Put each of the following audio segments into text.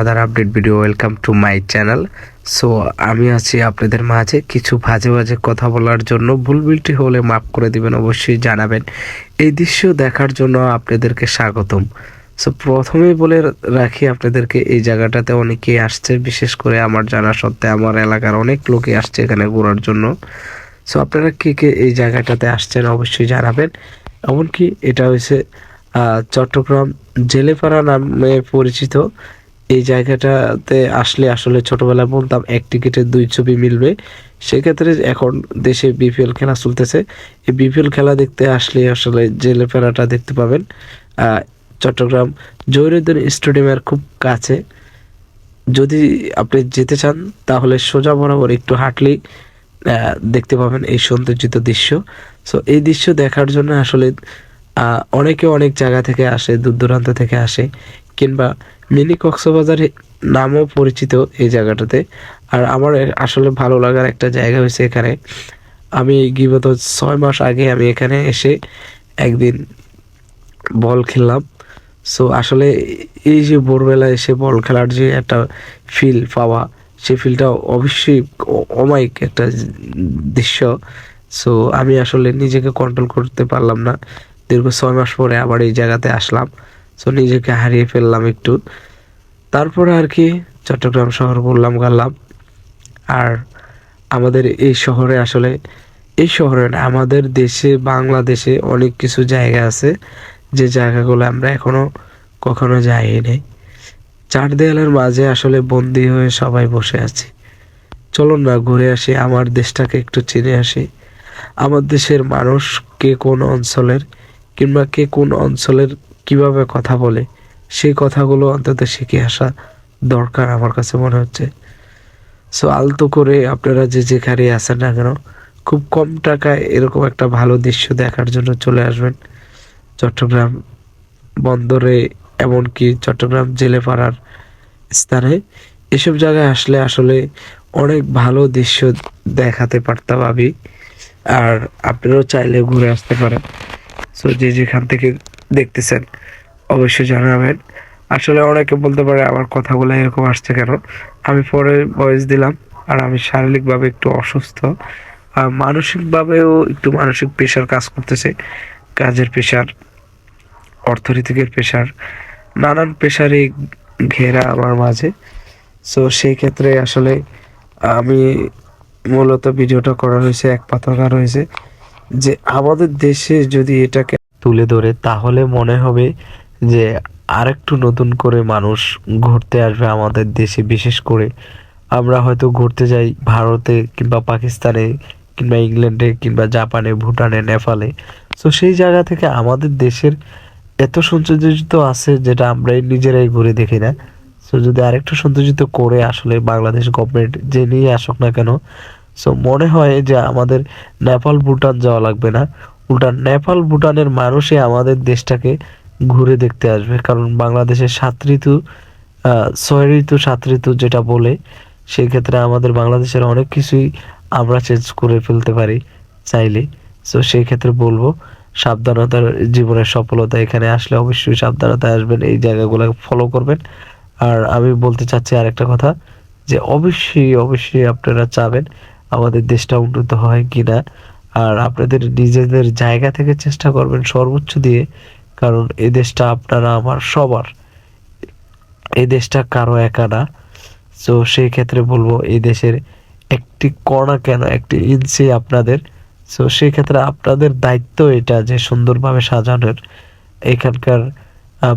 Other update video. Welcome to my channel. So আমি আছি আপনাদের মাঝে কিছু বাজে বাজে কথা বলার জন্য। ভুল ভুলটি হলে মাফ করে দিবেন, অবশ্যই জানাবেন। এই দৃশ্য দেখার জন্য আপনাদেরকে স্বাগতম। সো প্রথমেই বলে রাখি আপনাদেরকে, এই জায়গাটাতে অনেকেই আসছে, বিশেষ করে আমার জানা সত্ত্বে আমার এলাকার অনেক লোকই আসছে এখানে ঘোরার জন্য। সো আপনারা কে কে এই জায়গাটাতে আসছেন অবশ্যই জানাবেন। এমনকি এটা হয়েছে চট্টগ্রাম জেলেপাড়া নামে পরিচিত। এই জায়গাটাতে আসলে আসলে ছোটবেলায় বলতাম এক টিকিটে দুই ছবি মিলবে। সেক্ষেত্রে এখন দেশে বিপিএল খেলা চলতেছে। এই বিপিএল খেলা দেখতে আসলে আসলে জেলেপাড়াটা দেখতে পাবেন। চট্টগ্রাম জহিরুদ্দিন স্টেডিয়ামের খুব কাছে। যদি আপনি যেতে চান তাহলে সোজা বরাবর একটু হাঁটলেই দেখতে পাবেন এই সৌন্দর্যিত দৃশ্য। সো এই দৃশ্য দেখার জন্য আসলে অনেকে অনেক জায়গা থেকে আসে, দূর দূরান্ত থেকে আসে, কিংবা মিনি কক্সবাজার নামও পরিচিত এই জায়গাটাতে। আর আমার আসলে ভালো লাগার একটা জায়গা হয়েছে এখানে। আমি বিগত 6 মাস আগে আমি এখানে এসে একদিন বল খেললাম। সো আসলে এই যে ভোরবেলা এসে বল খেলার যে একটা ফিল পাওয়া, সেই ফিলটা অবশ্যই অমায়িক একটা দৃশ্য। সো আমি আসলে নিজেকে কন্ট্রোল করতে পারলাম না। দীর্ঘ 6 মাস পরে আবার এই জায়গাতে আসলাম। সো নিজেকে হারিয়ে ফেললাম একটু। তারপরে আর কি চট্টগ্রাম শহর ঘুরলাম গালাম। আর আমাদের এই শহরে আসলে, এই শহরে না, আমাদের দেশে বাংলাদেশে অনেক কিছু জায়গা আছে যে জায়গাগুলো আমরা এখনো কখনো যাইনি। চার দেয়ালের মাঝে আসলে বন্দি হয়ে সবাই বসে আছি। চলুন না ঘুরে আসি, আমার দেশটাকে একটু চিনে আসি। আমার দেশের মানুষ কে কোন অঞ্চলের, কিংবা কে কোন অঞ্চলের কিভাবে কথা বলে, সেই কথাগুলো অন্তত শিখে আসা দরকার আমার কাছে মনে হচ্ছে। সো আলতো করে আপনারা যে যেখানে আছেন না কেন, খুব কম টাকায় এরকম একটা ভালো দৃশ্য দেখার জন্য চলে আসবেন চট্টগ্রাম বন্দরে, এমনকি চট্টগ্রাম জেলেপাড়ার স্থানে। এসব জায়গায় আসলে আসলে অনেক ভালো দৃশ্য দেখাতে পারতাম আমি। আর আপনারাও চাইলে ঘুরে আসতে পারেন। সো যে যেখান থেকে দেখতেছেন অবশ্যই জানাবেন। আসলে অনেকে বলতে পারে আমার কথাগুলো এরকম আসছে কেন। আমি পরে ভয়েস দিলাম। আর আমি শারীরিকভাবে একটু অসুস্থ, আর মানসিকভাবেও একটু মানসিক প্রেশার কাজ করতেছে। কাজের প্রেশার, অর্থনৈতিকের প্রেশার, নানান প্রেশারে ঘেরা আমার মাঝে। সো সেই ক্ষেত্রে আসলে আমি মূলত ভিডিওটা করা হয়েছে, এক পাতাকার হয়েছে যে আমাদের দেশে যদি এটাকে তুলে ধরে তাহলে মনে হবে যে আরেকটু নতুন করে মানুষ ঘুরতে আসবে আমাদের দেশে। বিশেষ করে আমরা হয়তো ঘুরতে যাই ভারতে কিংবা পাকিস্তানে কিংবা ইংল্যান্ডে কিংবা জাপানে, ভুটানে, নেপালে। তো সেই জায়গা থেকে আমাদের দেশের এত সৌন্দর্যিত আছে যেটা আমরা নিজেরাই ঘুরে দেখি না। সো যদি আরেকটু সৌন্দর্যিত করে আসলে বাংলাদেশ গভর্নমেন্ট যে নিয়ে আসুক না কেন, সো মনে হয় যে আমাদের নেপাল ভুটান যাওয়া লাগবে না, উল্টা নেপাল ভুটানের মানুষই আমাদের দেশটাকে ঘুরে দেখতে আসবে। কারণ বাংলাদেশের 7 ঋতু, 6 ঋতু 7 ঋতু যেটা বলে, সেই ক্ষেত্রে আমাদের বাংলাদেশের অনেক কিছুই আমরা চেঞ্জ করে ফেলতে পারি চাইলে। সো সেই ক্ষেত্রে বলবো সাবধানতার জীবনের সফলতা। এখানে আসলে অবশ্যই সাবধানতায় আসবেন, এই জায়গাগুলো ফলো করবেন। আর আমি বলতে চাচ্ছি আরেকটা কথা, যে অবশ্যই অবশ্যই আপনারা চাবেন আমাদের দেশটা উন্নত হয় কিনা। আর আপনাদের নিজেদের জায়গা থেকে চেষ্টা করবেন সর্বোচ্চ দিয়ে। কারণ এই দেশটা আপনারা আমার সবার, এই দেশটা কারো একা না। তো সেই ক্ষেত্রে বলবো এই দেশের একটি কণা কেন, একটি ইঞ্চি আপনাদের। সো সেই ক্ষেত্রে আপনাদের দায়িত্ব এটা যে সুন্দরভাবে সাজানোর। এখানকার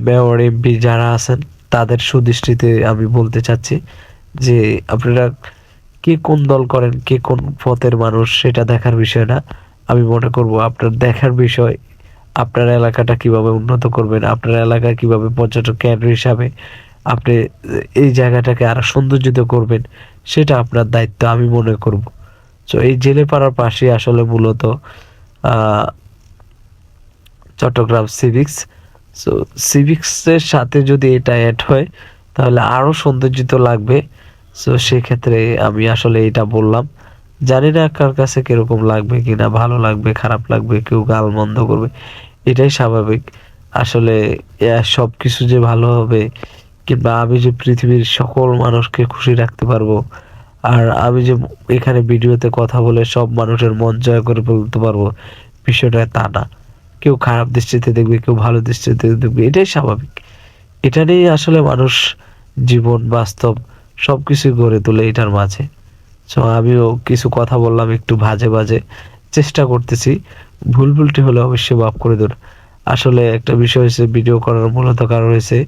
মেয়র, এমপি যারা আছেন তাদের সুদৃষ্টিতে আমি বলতে চাচ্ছি যে আপনারা কে কোন দল করেন, কে কোন পথের মানুষ, সেটা দেখার বিষয় না। আমি মনে করব আপনার দেখার বিষয় আপনার এলাকাটা কিভাবে উন্নত করবেন, আপনার এলাকায় কিভাবে পর্যটক কেন্দ্র হিসাবে আপনি এই জায়গাটাকে আরো সৌন্দর্যিত করবেন, সেটা আপনার দায়িত্ব আমি মনে করব। তো এই জেলেপাড়ার পাশে আসলে মূলত আহ চট্টগ্রাম সিভিক্স। সো সিভিক্সের সাথে যদি এটা অ্যাড হয় তাহলে আরো সৌন্দর্যিত লাগবে। সো সেক্ষেত্রে আমি আসলে এটা বললাম। জানি না কার কাছে কিরকম লাগবে, কিনা ভালো লাগবে, খারাপ লাগবে, কেউ গাল মন্দ করবে, এটাই স্বাভাবিক। আসলে সব কিছু যে ভালো হবে কিংবা আমি যে পৃথিবীর সকল মানুষকে খুশি রাখতে পারবো, আর আমি যে এখানে ভিডিওতে কথা বলে সব মানুষের মন জয় করে ফেলতে পারবো, বিষয়টা তা না। কেউ খারাপ দৃষ্টিতে দেখবে, কেউ ভালো দৃষ্টিতে দেখবে, এটাই স্বাভাবিক। এটা নিয়ে আসলে মানুষ জীবন বাস্তব সবকিছু গড়ে তোলে এটার মাঝে। সো আমিও কিছু কথা বললাম একটু বাজে বাজে, চেষ্টা করতেছি। ভুল ভুলটি হলে অবশ্যই মাফ করে দিন। আসলে একটা বিষয় হয়েছে, ভিডিও করার মূলত কারণ হয়েছে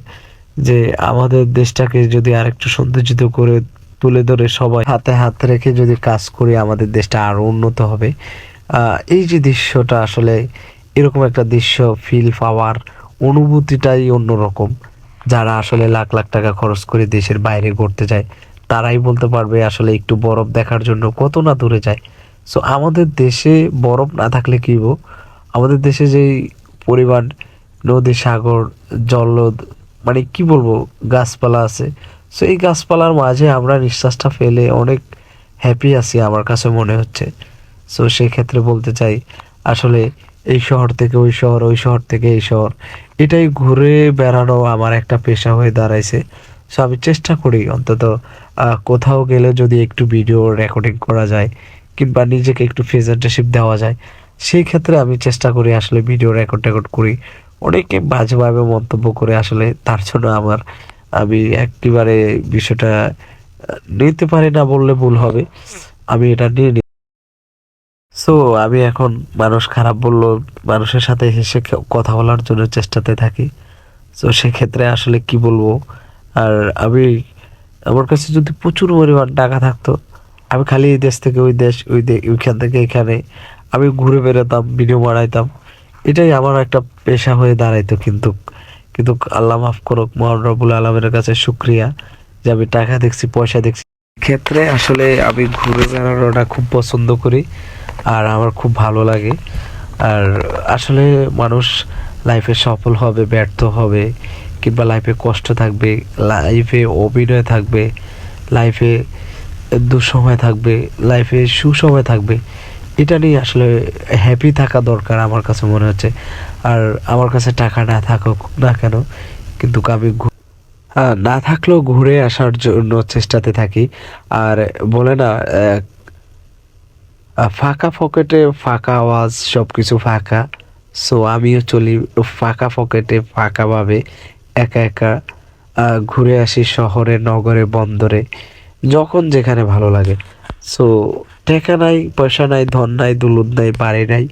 যে আমাদের দেশটাকে যদি আরেকটু সৌন্দর্যিত করে তুলে ধরে সবাই হাতে হাত রেখে যদি কাজ করি, আমাদের দেশটা আরো উন্নত হবে। এই যে দৃশ্যটা, আসলে এরকম একটা দৃশ্য ফিল পাওয়ার অনুভূতিটাই অন্যরকম। যারা আসলে লাখ লাখ টাকা খরচ করে দেশের বাইরে ঘুরতে যায়, তারাই বলতে পারবে আসলে একটু বরফ দেখার জন্য কত না দূরে যায়। সো আমাদের দেশে বরফ না থাকলে কি হবো, আমাদের দেশে যেই পরিমাণ নদী, সাগর, জলদ, মানে কি বলবো, গাছপালা আছে। সো এই গাছপালার মাঝে আমরা নিঃশ্বাসটা ফেলে অনেক হ্যাপি আছি আমার কাছে মনে হচ্ছে। সো সেই ক্ষেত্রে বলতে চাই, আসলে এই শহর থেকে ওই শহর, ওই শহর থেকে এই শহর, এটাই ঘুরে বেড়ানো আমার একটা পেশা হয়ে দাঁড়াইছে। সো আমি চেষ্টা করি অন্তত কোথাও গেলে যদি একটু ভিডিও রেকর্ডিং করা যায়, কিংবা নিজেকে একটু প্রেজেন্টেশন দেওয়া যায়, সেই ক্ষেত্রে আমি চেষ্টা করি আসলে ভিডিও রেকর্ড করি। অনেকে বাজেভাবে মন্তব্য করে, আসলে তার জন্য আমি একেবারে বিষয়টা নিতে পারি না বললে ভুল হবে, আমি এটা নিয়ে নি। সো আমি এখন মানুষ খারাপ বললো, মানুষের সাথে হেসে কথা বলার জন্য চেষ্টাতে থাকি। তো সেক্ষেত্রে আসলে কি বলবো, আর আমি, আমার কাছে যদি প্রচুর পরিমাণ টাকা থাকতো, আমি খালি এই দেশ থেকে ওই দেশ, ওইখান থেকে এখানে আমি ঘুরে বেড়াতাম, ভিডিও বানাইতাম। এটাই আমার একটা পেশা হয়ে দাঁড়াইতো। কিন্তু কিন্তু আল্লাহ মাফ করুক, মহান রব্বুল আলমের কাছে শুক্রিয়া যে আমি টাকা দেখছি, পয়সা দেখছি। ক্ষেত্রে আসলে আমি ঘুরে বেড়ানোটা খুব পছন্দ করি, আর আমার খুব ভালো লাগে। আর আসলে মানুষ লাইফে সফল হবে, ব্যর্থ হবে, কিংবা লাইফে কষ্ট থাকবে, লাইফে অভিনয় থাকবে, লাইফে দুঃসময় থাকবে, লাইফে সুসময় থাকবে, এটা নিয়ে আসলে হ্যাপি থাকা দরকার আমার কাছে মনে হচ্ছে। আর আমার কাছে টাকা না থাকুক না কেন, কিন্তু আমি না থাকলেও ঘুরে আসার জন্য চেষ্টাতে থাকি। আর বলে না, ফাঁকা পকেটে ফাঁকা আওয়াজ, সবকিছু ফাঁকা। সো আমিও চলি ফাঁকা পকেটে ফাঁকাভাবে, একা একা ঘুরে আসি শহরে, নগরে, বন্দরে, যখন যেখানে ভালো লাগে। সো টাকা নাই, পয়সা নাই, ধন নাই, দৌলত নাই, বাড়ি নাই,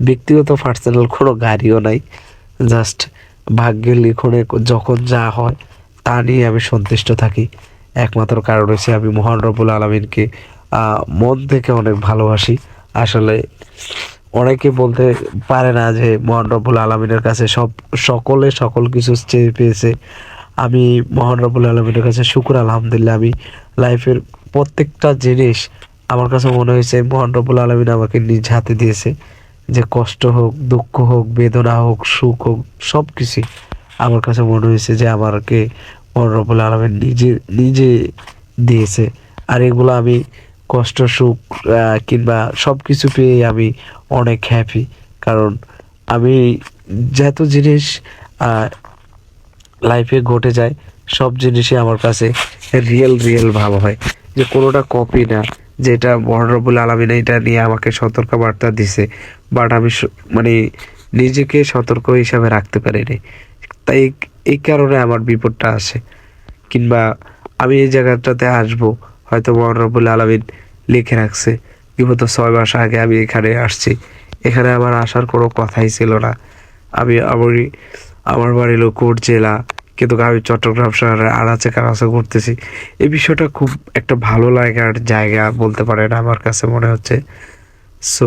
ব্যক্তিগত পার্সোনাল কোনো গাড়িও নাই। জাস্ট ভাগ্যের লিখনে যখন যা হয় তা নিয়ে আমি সন্তুষ্ট থাকি। একমাত্র কারণ হচ্ছে আমি মহান রব্বুল আলমিনকে মন থেকে অনেক ভালোবাসি। আসলে অনেকে বলতে পারে না যে মহান রব্বুল আলমিনের কাছে সকলে সকল কিছু চেয়ে পেয়েছে। আমি মহান রব্বুল আলমিনের কাছে শুকুর আলহামদুলিল্লাহ, আমি লাইফের প্রত্যেকটা জিনিস আমার কাছে মনে হয়েছে মহান রব্বুল আলমিন আমাকে নিজ হাতে দিয়েছে। যে কষ্ট হোক, দুঃখ হোক, বেদনা হোক, সুখ হোক, সব কিছুই আমার কাছে মনে হয়েছে যে আমাকে মহান রব্বুল আলমিন নিজে নিজে দিয়েছে। আর এগুলো আমি কষ্ট, সুখ, কিংবা সব কিছু পেয়ে আমি অনেক হ্যাপি। কারণ আমি যত জিনিস লাইফে ঘটে যায়, সব জিনিসই আমার কাছে রিয়েল রিয়েল ভাব হয়, যে কোনোটা কপি না। যেটা মহান রব্বুল আলমিন এটা নিয়ে আমাকে সতর্ক বার্তা দিছে, বাট আমি মানে নিজেকে সতর্ক হিসাবে রাখতে পারিনি। তাই এই কারণে আমার বিপদটা আসে। কিংবা আমি এই জায়গাটাতে আসবো, হয়তো মহান রব্বুল আলমিন লিখে রাখছে বিগত 6 মাস আগে আমি এখানে আসছি। এখানে আমার আসার কোনো কথাই ছিল না। আমার বাড়ি হলো কোট জেলা, কিন্তু আমি চট্টগ্রাম শহরে আনাচে কানাচে ঘুরতেছি। এই বিষয়টা খুব একটা ভালো লাগার জায়গা বলতে পারেন আমার কাছে মনে হচ্ছে। সো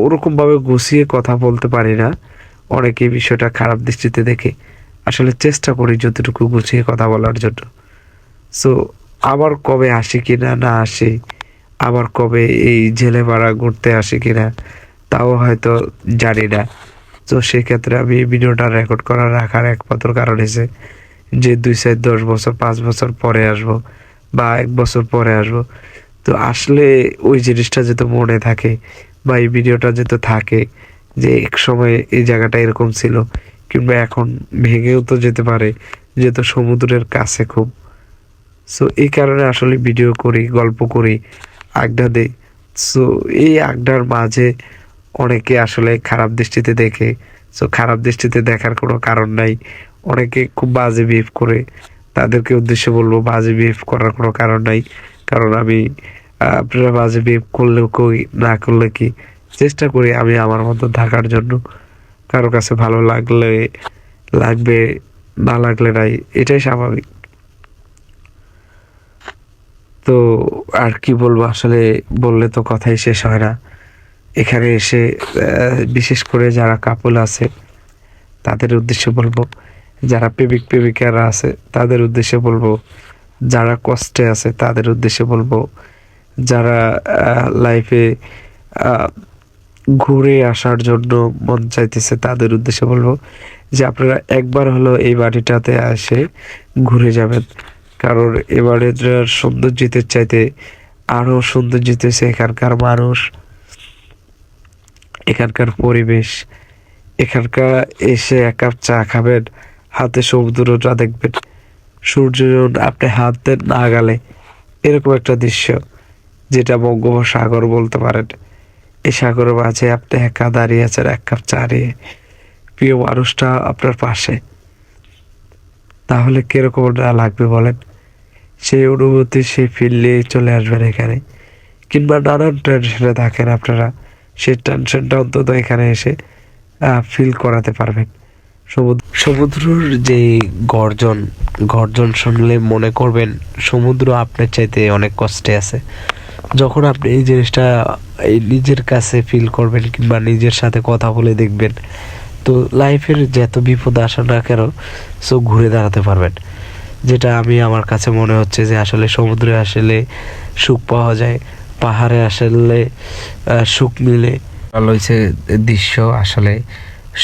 ওরকম ভাবে গুছিয়ে কথা বলতে পারি না, অনেকে এই বিষয়টা খারাপ দৃষ্টিতে দেখে। আসলে চেষ্টা করি যতটুকু গুছিয়ে কথা বলার জন্য। সো আবার কবে আসি কিনা না আসি, আবার কবে এই জেলে পাড়া ঘুরতে আসি কিনা, তাও হয়তো জানি না। তো সেক্ষেত্রে আমি এই ভিডিওটা রেকর্ড করা রাখার একমাত্র কারণ হয়েছে যে 2, 4, 10 বছর, 5 বছর পরে আসবো, বা 1 বছর পরে আসবো। তো আসলে ওই জিনিসটা যেহেতু মনে থাকে, বা এই ভিডিওটা যেহেতু থাকে, যে এক সময় এই জায়গাটা এরকম ছিল, কিংবা এখন ভেঙেও তো যেতে পারে, যেহেতু সমুদ্রের কাছে খুব। সো এই কারণে আসলে ভিডিও করি, গল্প করি, আড্ডা দেই। সো এই আড্ডার মাঝে অনেকে আসলে খারাপ দৃষ্টিতে দেখে। সো খারাপ দৃষ্টিতে দেখার কোনো কারণ নাই। অনেকে খুব বাজে বিহেভ করে, তাদেরকে উদ্দেশ্যে বলবো বাজে বিহেভ করার কোনো কারণ নাই। কারণ আমি আপনারা বাজে বিহেভ করলেও কই, না করলে কি, চেষ্টা করি আমি আমার মতো থাকার জন্য। কারো কাছে ভালো লাগলে লাগবে, না লাগলে নাই, এটাই স্বাভাবিক। তো আর কি বলবো, আসলে বললে তো কথাই শেষ হয় না। এখানে এসে বিশেষ করে যারা কাপল আছে তাদের উদ্দেশ্যে বলবো, যারা প্রেমিক প্রেমিকারা আছে তাদের উদ্দেশ্যে বলবো, যারা কষ্টে আছে তাদের উদ্দেশ্যে বলবো, যারা লাইফে ঘুরে আসার জন্য মন চাইতেছে তাদের উদ্দেশ্যে বলবো যে আপনারা একবার হলো এই বাড়িটাতে এসে ঘুরে যাবেন। কারণ এ বাড়ির সৌন্দর্যের চাইতে আরো সৌন্দর্য হচ্ছে এখানকার মানুষ, এখানকার পরিবেশ। এখানকার এসে এক কাপ চা খাবেন, হাতে সমুদ্রটা দেখবেন, সূর্য আপনি হাত দেন না গালে, এরকম একটা দৃশ্য, যেটা বঙ্গোপসাগর বলতে পারেন। এই সাগরের মাঝে আপনি একা দাঁড়িয়ে আছেন এক কাপ চা নিয়ে, প্রিয় মানুষটা আপনার পাশে, তাহলে কিরকম না লাগবে বলেন? সেই অনুভূতি, সেই ফিল নিয়ে চলে আসবেন এখানে। কিংবা নানান টেনশনে থাকেন আপনারা, সেই টেনশনটা অন্তত এখানে এসে ফিল করাতে পারবেন। সমুদ্রের যে গর্জন, গর্জন শুনলে মনে করবেন সমুদ্র আপনার চাইতে অনেক কষ্টে আছে। যখন আপনি এই জিনিসটা এই নিজের কাছে ফিল করবেন কিংবা নিজের সাথে কথা বলে দেখবেন, তো লাইফের যত বিপদ আসে না কেন, সো ঘুরে দাঁড়াতে পারবেন। যেটা আমি আমার কাছে মনে হচ্ছে যে আসলে সমুদ্রে আসলে সুখ পাওয়া যায়, পাহাড়ে আসলে সুখ মিলে। ভালো হয়েছে দৃশ্য, আসলে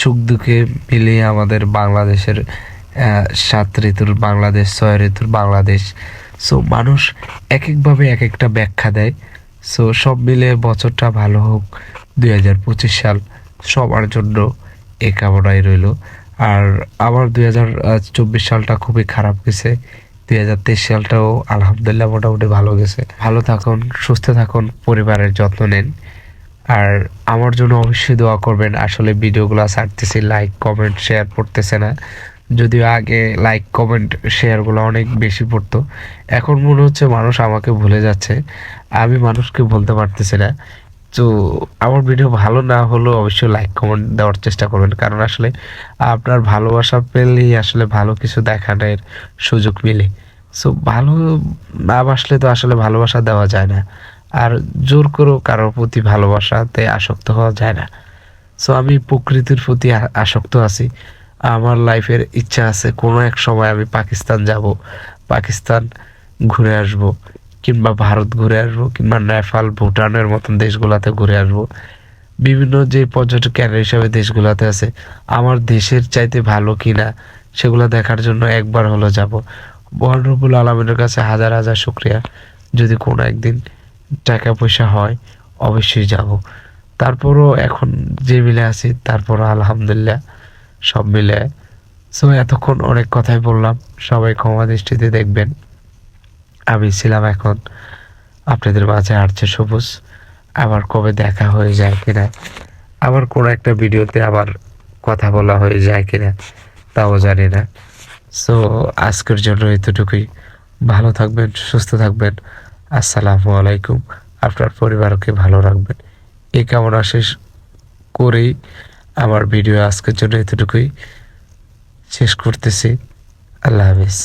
সুখ দুঃখে মিলিয়ে আমাদের বাংলাদেশের 7 ঋতুর বাংলাদেশ, 6 ঋতুর বাংলাদেশ। সো মানুষ এক একভাবে এক একটা ব্যাখ্যা দেয়। সো সব মিলে বছরটা ভালো হোক, 2025 সাল সবার জন্য এ কামনাই রইল। আর আমার 2024 সালটা খুবই খারাপ গেছে, 2023 সালটাও আলহামদুলিল্লাহ মোটামুটি ভালো গেছে। ভালো থাকুন, সুস্থ থাকুন, পরিবারের যত্ন নেন। আর আমার জন্য অবশ্যই দোয়া করবেন। আসলে ভিডিওগুলো ছাড়তেছি, লাইক কমেন্ট শেয়ার পড়তেছে না। যদিও আগে লাইক কমেন্ট শেয়ারগুলো অনেক বেশি পড়তো, এখন মনে হচ্ছে মানুষ আমাকে ভুলে যাচ্ছে, আমি মানুষকে বলতে পারতেছি না। তো আমার ভিডিও ভালো না হলেও অবশ্যই লাইক কমেন্ট দেওয়ার চেষ্টা করবেন, কারণ আসলে আপনার ভালোবাসা পেলেই আসলে ভালো কিছু দেখানোর সুযোগ মিলে। সো ভালো না বাসলে তো আসলে ভালোবাসা দেওয়া যায় না, আর জোর করেও কারোর প্রতি ভালোবাসাতে আসক্ত হওয়া যায় না। সো আমি প্রকৃতির প্রতি আসক্ত আছি। আমার লাইফের ইচ্ছা আছে কোনো এক সময় আমি পাকিস্তান যাব, পাকিস্তান ঘুরে আসব, কিংবা ভারত ঘুরে আসবো, কিংবা নেপাল ভুটানের মতন দেশগুলোতে ঘুরে আসবো। বিভিন্ন যে পর্যটক কেন্দ্র হিসাবে দেশগুলোতে আছে, আমার দেশের চাইতে ভালো কিনা সেগুলো দেখার জন্য একবার হলো যাব। মহান রব্বুল আলমিনের কাছে হাজার হাজার শুক্রিয়া, যদি কোনো একদিন টাকা পয়সা হয় অবশ্যই যাব। তারপরও এখন যে মিলে আছি, তারপরও আলহামদুলিল্লাহ সব মিলে। সো এতক্ষণ অনেক কথাই বললাম, সবাই ক্ষমা দৃষ্টিতে দেখবেন। আমি ছিলাম এখন আপনাদের মাঝে আরজে সবুজ। আবার কবে দেখা হয়ে যায় কিনা, আবার কোনো একটা ভিডিওতে আবার কথা বলা হয়ে যায় কিনা তাও জানি না। সো আজকের জন্য এতটুকুই। ভালো থাকবেন, সুস্থ থাকবেন। আসসালামু আলাইকুম। আপনার পরিবারকে ভালো রাখবেন, এই কামনা শেষ করেই আমার ভিডিও আজকের জন্য এতটুকুই শেষ করতেছি। আল্লাহ হাফিজ।